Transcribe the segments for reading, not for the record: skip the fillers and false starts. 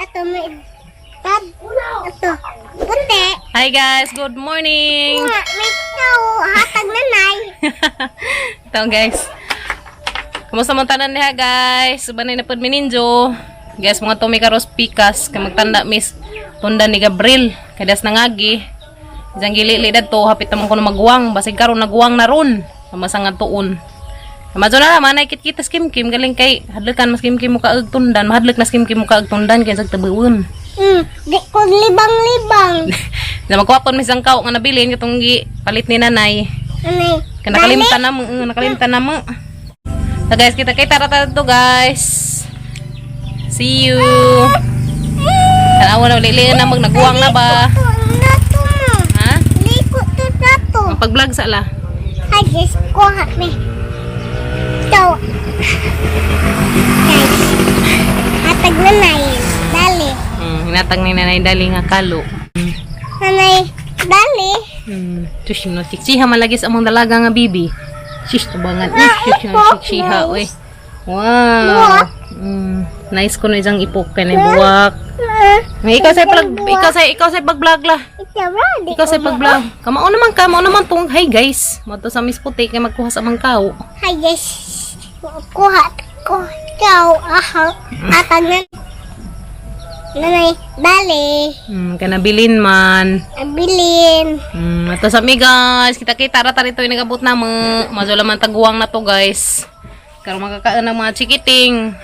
Ito may tab. Ito. Kunti. Hi guys, good morning. May tao. Hatag nanay. Ito guys. Kumusta mong tanan niya guys? Subanay na po mininjo. Guys, mga tumi karos pikas. Kaya magtanda miss. Tunda ni Gabriel. Kadas nangagi. Isang gili-li to. Hapit naman ko na magwang. Basig karon nagwang na ron. Masang tuon. Madzo na naman ay kit-kita skim-kim. Galing kay hadlakan mas kim-kim mo kaag tundan. Mahadlak na skim-kim mo kaag tundan. Kaya sagtabuon. Di ko libang-libang. Na magkuwapon misang kao nga nabilin. Katong palit ni nanay. Anay. Kaya nakalimtan na mo. Nakalimtan na mo. So guys, kita-kita rata to guys. See you. Tanawa na ulili na nagwang na ba? Ha? Likot to dato. Pag-vlog sa ala. Hi guys, kuha me. So, guys, hatag nanay. Dali. Hinatag ni nanay dali nga kalo. Nanay, dali. Tush no siksiha malagis among dalaga nga bibi. Shish tubangan. Siksiha oy. Wow. Nice ko no isang ipok kay na buwak. Ikaw say pag-vlog la. Ikaw say pag-vlog. Kamao naman tong hi guys. Moto sa Miss Puti kay magkuha sa mangkaw. Hi guys. Kuha ko. Ikaw, hatag nanay. Dali. Kaya nabilin man. Abilin. Ito sa mi guys. Kita-kita rata rito yung nagabot na mo. Mazula man taguwang na to guys. Karon magkakaan ng mga chikiting.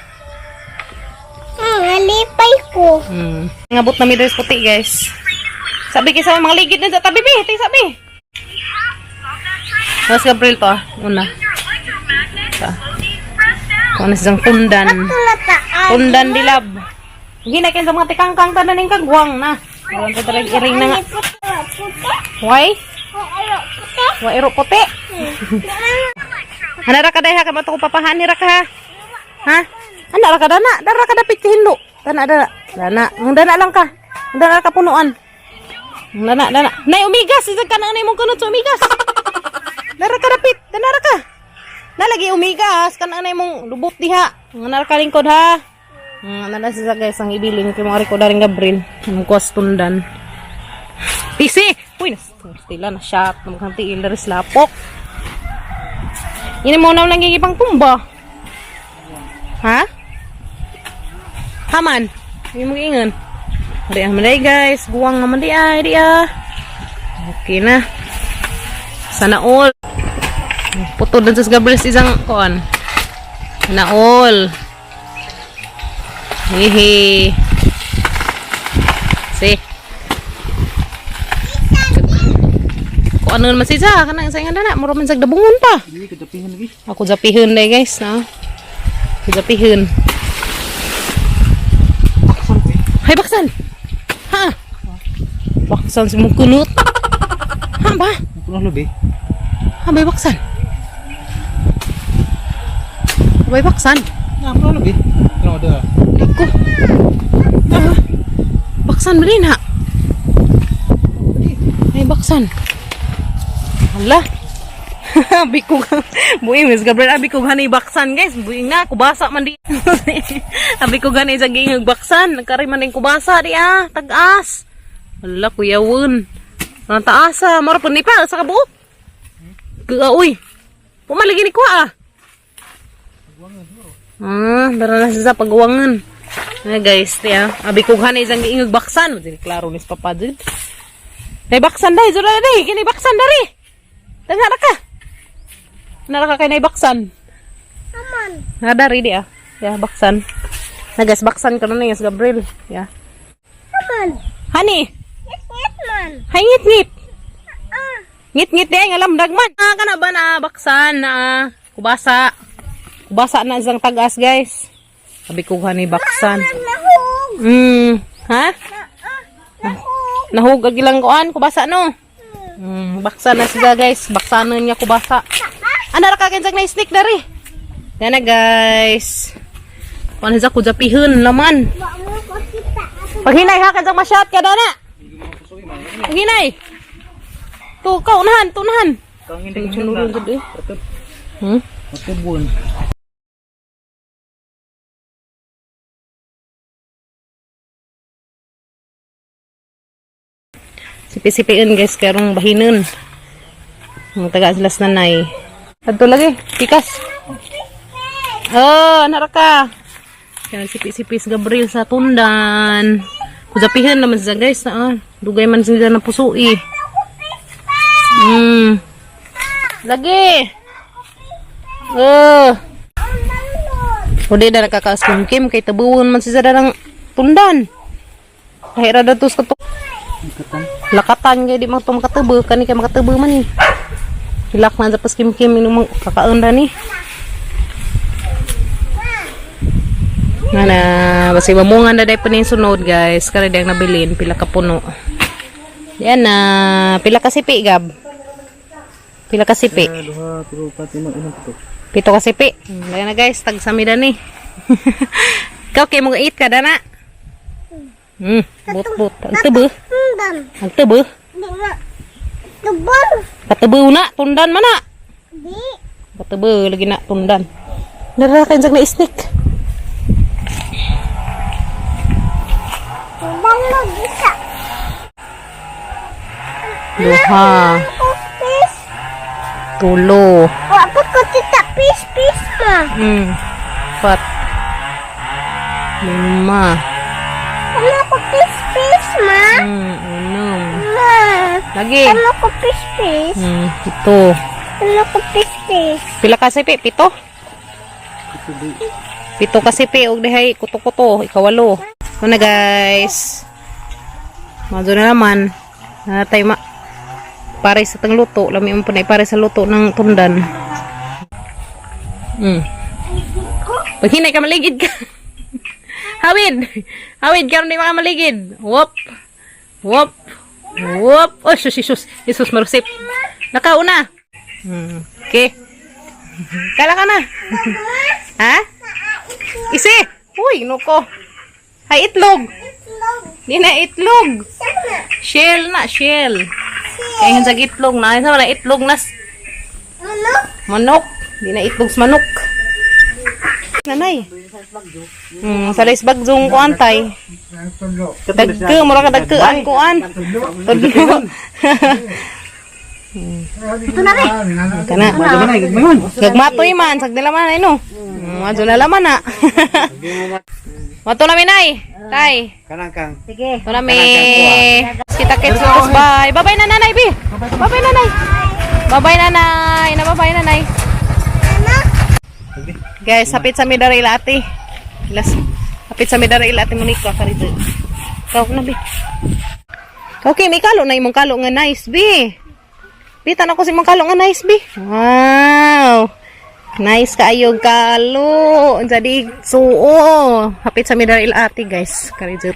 Nalipay ko. Ngabot na mi Miss Puti guys. Sabi kisa mga ligid na sa tabi bi. Sabi. Mas Gabriel to una. Ano siyang tundan. Tundan dilab. Ginakin sa mga tikangkang tanan ng kagwang na. Walang ko talaga iring na nga. Why? Why iro puti? Hanara ka dahil ha, kamato ko papahan nira ka ha. Ha? Hanara ka dana. Dara ka dapit ka hindo. Dana. Dana lang ka. Dana ka punuan. Dana. Nay, umigas. Isag ka na mong kunot sa umigas. Dara ka dapit. Dana ka. Nalagi umigas. Kananay mong lubot diha. Hanara ka lingkod ha. Nala siya guys ang ibilin kay mga rekodaring Gabriel ang kuwas tundan PC uy nastila na shot magkanti ilaris lapok ini mo na lang gigipang tumba ha haman hindi mo ingon di aman guys guwang naman di okay na sana all putol dan sa Gabriel isang kuan sana all hehe. Si. Ko ano naman siya kanang saingan na mura man sag dabungon pa. Dili ka dapihan lagi. Ako japihon dai guys na. Japihon. Hay baksan. Ha. Baksan si mong kunot. Ha ba? Kuno lobe. Ha bay baksan. Bay baksan. Na kuno lobe. No ada. Ako. Baksan ba rin ha? Ay, baksan. Hala. Abi ko buing Miss Gabriel, abi ko gani baksan guys. Buing na, kubasa man di. Abi ko gani sa gingag baksan. Nagkari man din kubasa di tag-as. Hala, kuyawon. Ang taasa, mara po nipa sa kabuok. Uy. Pumalagi ni kuha dara na siya sa pagwangan. Guys, tiya. Abi kughan isang giingog baksan. Dili klaro ni papa jud. Nay baksan dai, zura dai. Kini baksan dari. Dangara ka. Nara ka kay nay baksan. Aman. Na dari dia. Ya, baksan. Na guys, baksan ka na ni Gabriel. Ya. Aman. Hani. Ngit man. Hay ngit-ngit. Ngit-ngit day ngalam dagman. Kana ba na baksan na kubasa. Kubasa na isang tagas guys. Sabi ko ni baksan. Nahug. Ha? Nahug agilang kuan kubasa no. Baksan na siya guys. Baksanan niya kubasa. Ana ra ka kinsag na stick dari. Yan na guys. Kuan sa ko japihon laman. Paghinay ha kinsag masyat ka dana. Paghinay. Tu kau unahan. Kang hindi Sunurun jud eh. Matubon. Sipi-sipiin guys, karong bahinon. Ang taga sila sa nanay. Adto lagi, pikas. Oh, naraka. Kaya sipi-sipis Gabriel sa tundan. Kujapihan naman siya guys. Dugay man sila ng pusui. Lagi. Udah dah nakakaskim-kim kay tabuon man siya ng tundan. Kahit rada tos kato. Lakatan kay di mo ito makatabo. Kani kay makatabo man eh. Hilak na sa paskim-kim minumang kakaunda ni. Nana, basi mamungan na dahil po na yung sunod guys. Kaya dahil nabilin, pila ka puno. Yan na, pila ka sipi gab. Pila ka sipi. Pito ka sipi. Laya na guys, tagsamida ni. Ikaw kay mong eat ka dana. But. Agtabo. Agtabo. Katabo na, tundan mana. Katabo, lagi na, tundan. Narakain sa na isnik. Duha. Tulo. Apa ko tita pis ma? 4. 5. Ano ko pis ma? 6. Ma. Lagi. Ano ko pis? 7. Ano ko pis? Pila ka sipi? 7? 7 ka sipi. Huwag dihay kuto-kuto. Ikawalo. Ito na guys. Mazo na naman. Natay pare sa tang luto. Lami mo po na pare sa luto ng tundan. Pag hinay ka maligid ka. Hawid. Hawid ka rin mga maligid. Whoop. Whoop. Whoop. Oh, sus. Jesus marusip. Nakauna. Okay. Kala ka na. Ha? Isi. Uy, nuko. Hay itlog. Di na itlog. Shell na, shell. Kaya sa itlog na. Isa wala itlog na. Manok. Di na itlog sa manok. Nanay. Salis bagjong ko antay. Dagke, mura ka dagke ang kuan. Tudlo. Ito na rin. Kana. Gagmatoy man. Sagdila man ay no. Madyo na laman na. Mato na minay. Tay. Kanang kang. Sige. Ito na mi. Kita-kits mo. Bye. Bye-bye na nanay, bi. Bye-bye nanay. Bye-bye nanay. Bye-bye nanay. Guys, hapit sa midara ilati. Hapit sa midara ilati Monica. Karito. Ikaw na, bi. Okay, may kalo na imong kalo nga nice, bi. Bitan ako si imong kalo nga nice, bi. Wow. Nice kaayog kalo. Jadi suo. Hapit sa midara ilati, guys. Karito.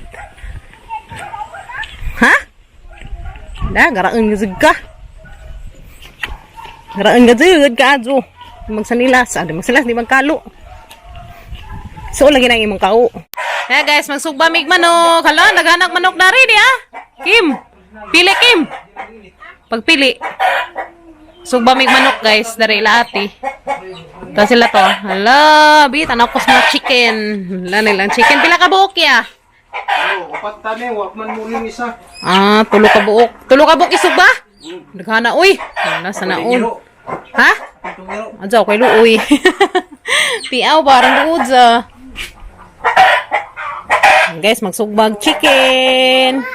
Ha? Da, garaan gazig ka. Garaan gazig ka, ajo. Magsanilas. Magsilas, di magkalo. So, lagi na imong kao. Kaya guys, magsugba mig manok. Hala, naghanak manok na rin, ha? Kim. Pili, Kim. Pagpili. Sugba mig manok, guys. Dari ilati. Ito sila to. Hala, bitan ako sa mga chicken. Hala nilang chicken. Pila ka buok, ya? Upat tani, wak man mo yung isa. Tulo ka buok. Tulo ka buok isugba? Naghana, uy. Hala, sa naon. Ha? Adja, okay, luoy. Piaw, parang luod sa. Guys, magsugbag chicken.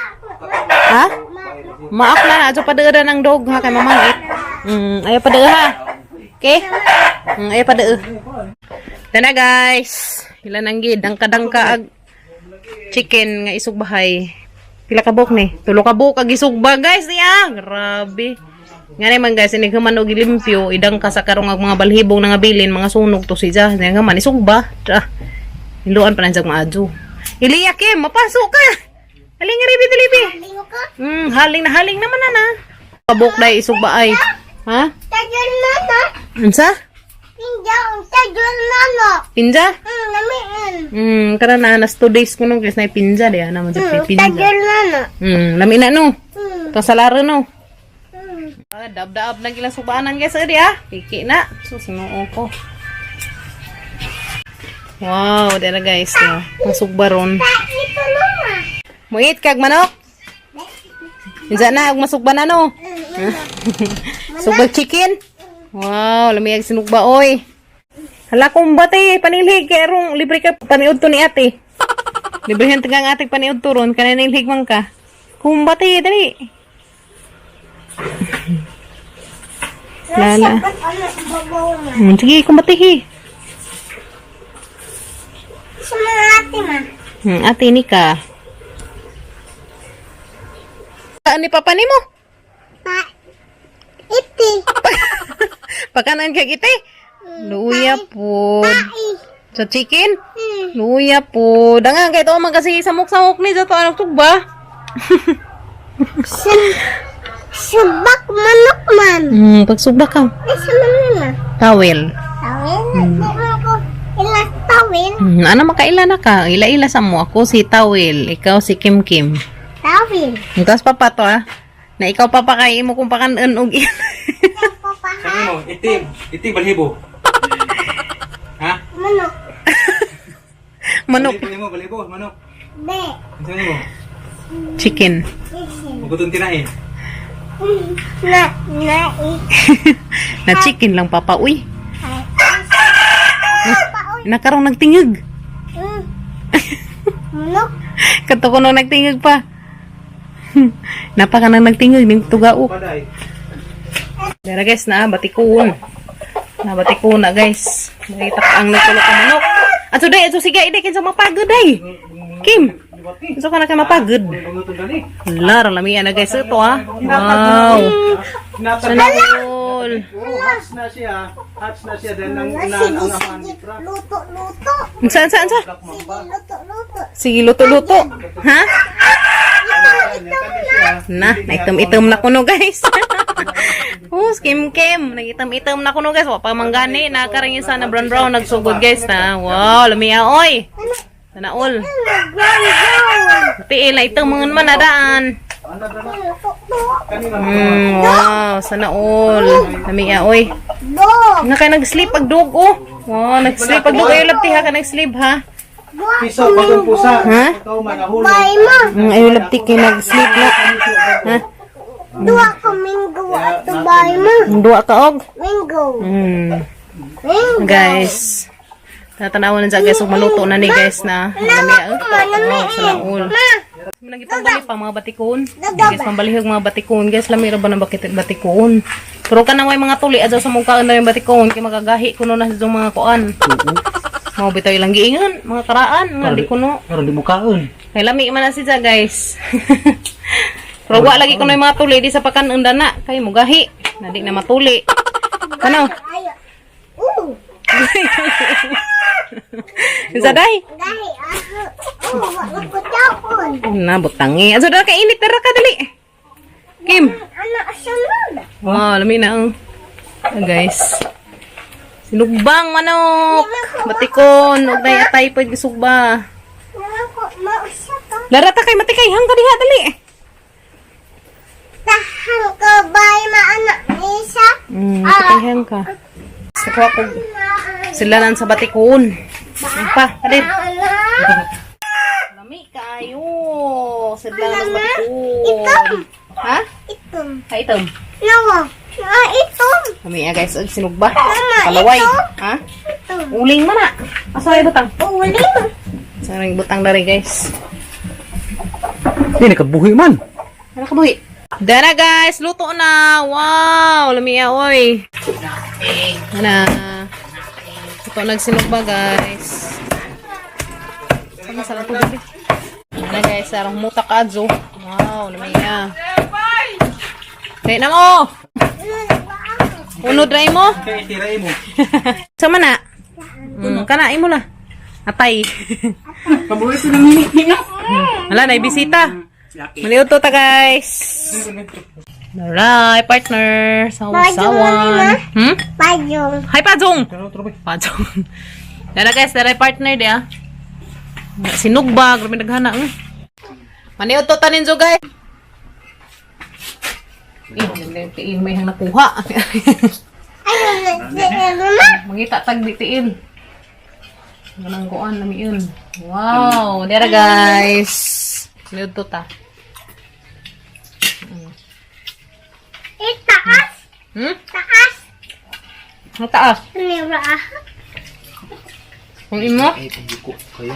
Ha? Maak na, adja padada ng dog, ha, kay mamangit. Ayaw padada, ha? Okay? Ayaw padada. Ito na, guys. Ilan ang gid, dangka-dangka ag chicken nga isugbahay. Pila ka buok ni? Tulo ka buok ag isugba, guys, niya. Grabe. Nga naman guys, ini kaman og limpyo, idang ka sa karong mga balhibong nga bilin, mga sunog to siya. Nga man isugba. Hiluan pa na sa maadyo. Iliya Kim, mapasok ka. Haling nga ribi dilibi. Haling naman na. Pabok dai isugba ay. Ha? Tagal na na. Unsa? Pinja, tagal na na. Pinja? Lamiin. Kana na 2 days ko nung guys na pinja di ana man sa pinja. Tagal na na. Lami na no. To sa laro no. Dab-dab na gilang subanan guys, edi ah. Piki na. Susunoo ko. Wow, dala guys. Masugba ron. Ito na ma. Muit kag manok. Insa na, ug masugba na no. Sugbag chicken. Wow, lamig sinugba oy. Hala kong bati, panilhig kay arong libre ka paniud to ni ate. Librehan tagang ating paniud to ron, kanina nilhig man ka. Kumbati, dali. Lala. Sige, kumbatihi. Sama ate ma. Ate ni ka. Saan ni papa ni mo? Pa. Iti. Pakanan ka kiti? Luya po. Ai. Sa chicken? Luya po. Dangan kay to man kasi samok-samok ni sa to anong tugba. Subak manok man. Pagsugba ka. Sama na. Towel. Tawin. Ako. Ilas tawin. Ano makaila na ka? Ila-ila sa mo. Ako si Towel. Ikaw si Kim Kim. Tawin. Tapos papa to ha. Na ikaw papakain mo kung pakanan og Ako pa ha. Sabi mo, itim. Itim balhibo. Ha? Manok. manok. Balhibo, manok. Be. Sabi mo, Chicken. magutong tinain. Na. Na chicken lang papa. Uy. Pa oy. Nakarong nagtingig. Manok. Kato ko nung nagtingig pa. Napaka nang nagtingig. Ning tugaok. Paday. Dara guys na batikon. Na batikon na guys. Nakita ko ang nagtulo ka manok. Ato day, ato sige, ide kinsa mapagod day. Kim. Kinsa ka na ka mapagod. Pagutong dali. Lar lami na guys ito ha. Wow. Sanol. Hats na siya. Hats na siya dahil nang Sige, unahan. sige. Luto. Saan? Luto. Sige, luto-luto. Ha? siya. Na, naitom-itom na kuno guys. Kim. Nagitom-itom na kuno guys. Wapa manggani. Nakaringin sana brown-brown. Nagsugod guys na. Wow, lamia oy. Sana all. Tiil na itong mga man nadaan. Wow, sana all. Lamia oy. Na kay nag-sleep pag dog oh. Wow, nag-sleep pag dog. Ayaw labti ha ka nag-sleep ha. Piso, bagong pusa. Ha? Ikaw manahulog. Bay mo. Ayaw labti kay nag-sleep na. Ha? Dua ko minggo at bay mo. Dua ka og. Minggo. Hmm. Guys. Tatanawan na dyan guys. Huwag maluto na ni guys na. Lamia oh. Wow, sana all. Nagitang bali pa mga batikon. Guys, pambalihog mga batikon. Guys, lamira ba na bakit batikon? Pero ka na may mga tuli adyo sa mukhaan na yung batikon. Kaya magagahi kuno na sa mga kuan. Mga bitaw ilang giingan. Mga karaan. Nga di kuno. Pero di mukhaon. Kaya lami man na siya guys. Pero wa lagi kuno yung mga tuli. Di sa pakan ang dana. Kaya mugahi. Na di na matuli. Ano? Isa day? Dahil ako. Wala ko tapon. Nabutangi. Aso dala ka init tara ka dali. Kim. Anak sunod. Wow, lami na ang. Guys. Sinugbang manok. Batikon. Huwag na yatay pa gisugba. Ako mausap ka. Larata kay matikay. Hangga diha dali. Tahan ko bay maanak isa. Matikay ka. Sakuha ko. Sila nan sa batikon. Ang pa, kadit. Lami kayo. Sila nan sa batikon. Ha? Itom. Ha, itom. Nawa. Itom. Kami ya guys, og sinugba. Mama, Palaway. ito. Ha? Itom. Uling man na. Asa ay butang? Uling. Sarang butang dari guys. Hindi, nakabuhi man. Ano ka buhi? Dara guys, luto na. Wow, lamia oy. Na. Ito nagsinugba guys. Sama sa lato dali. Na guys, sarang muta kadzo. Wow, lamia. Kaya na mo. Unod ray mo. Kaya itiray mo. Sama na. Kanain mo na. Atay. Kabuhi ko ng hini. Wala na, bisita. Maliuto ta guys. Alright, partner. Sawan. Payong. Hi, Pajong. Pajong. Dara guys, dara partner dia. Sinugba, grabe naghana. Maliuto ta ninyo guys. Tiil may hang nakuha. Ayun, mama. Mangita tag di tiil. Ganang kuan nami yun. Wow, dara guys. Maliuto ta. Taas. Ang taas. Nira. Ang imo. Ay, pagbuko kayo.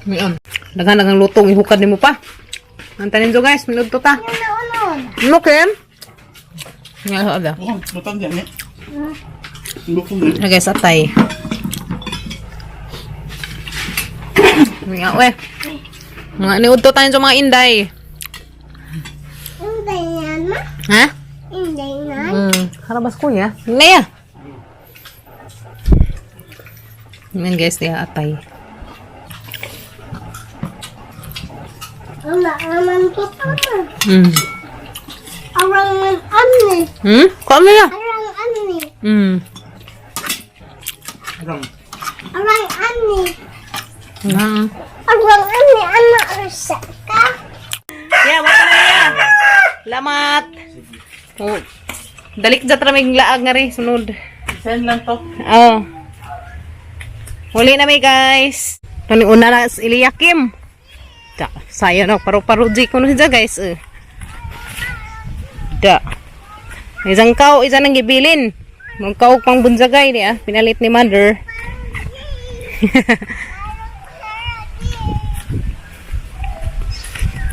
Ngayon. Dagan lutong. Ihukad ni mo pa. Antanin nyo guys. Minuto ta. Ano? Ano, Ken? Nga ada. Oh, lutang dyan eh. Lutang dyan. Na guys, atay. Nga, we. Mga niudto tayo sa mga inday. Hindi yan, ma. Ha? Hindi na. Harabas ko ya. Nga ya. Ngayon guys, diya atay. Wala naman po tama. Arang ani. Kano ya? Arang ani. Arang. Arang ani. Nah. Arang ani. Anak rasa ka. Ya, wala na ya. Lamat. Oh. Dalik sa traming laag nga rin. Sunod. Send lang to. Oh. Huli na may guys. Kani una na si Eliakim. Saya na paru-paru di ko na guys. Da. Isang kaw, isa nang gibilin. Magkaw pang bunzagay niya. Pinalit ni mother.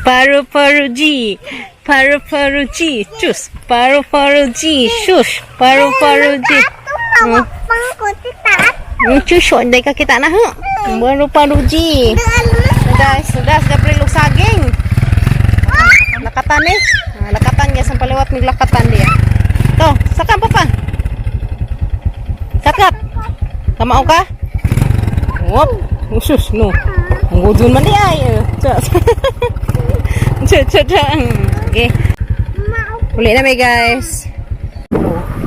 Paru-paru G. Paru-paru G. Chus. Paru-paru G. Shush. Paru-paru G. Tumawa pang ko tita. Chus. Hindi ka kita na ha. Paru-paru G. Guys, sudah prilo saging. Lakatan eh. Lakatan guys, ang paliwat ng lakatan dia. To, saka pa pa. Kat. Kamao ka? Wop. Usus, no. Ang gudun man di ay. Okay. Uli na may guys.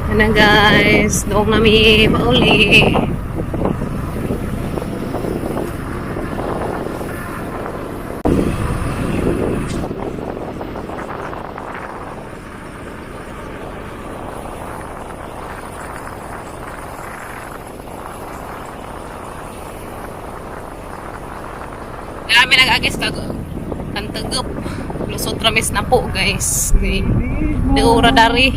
Ano guys, doon kami pauli. Kami nag-agis kan tegup. Lusot ramis na po guys. Di ura dari.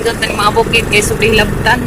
Ikat ng mga bukid guys, sudah hilabtan.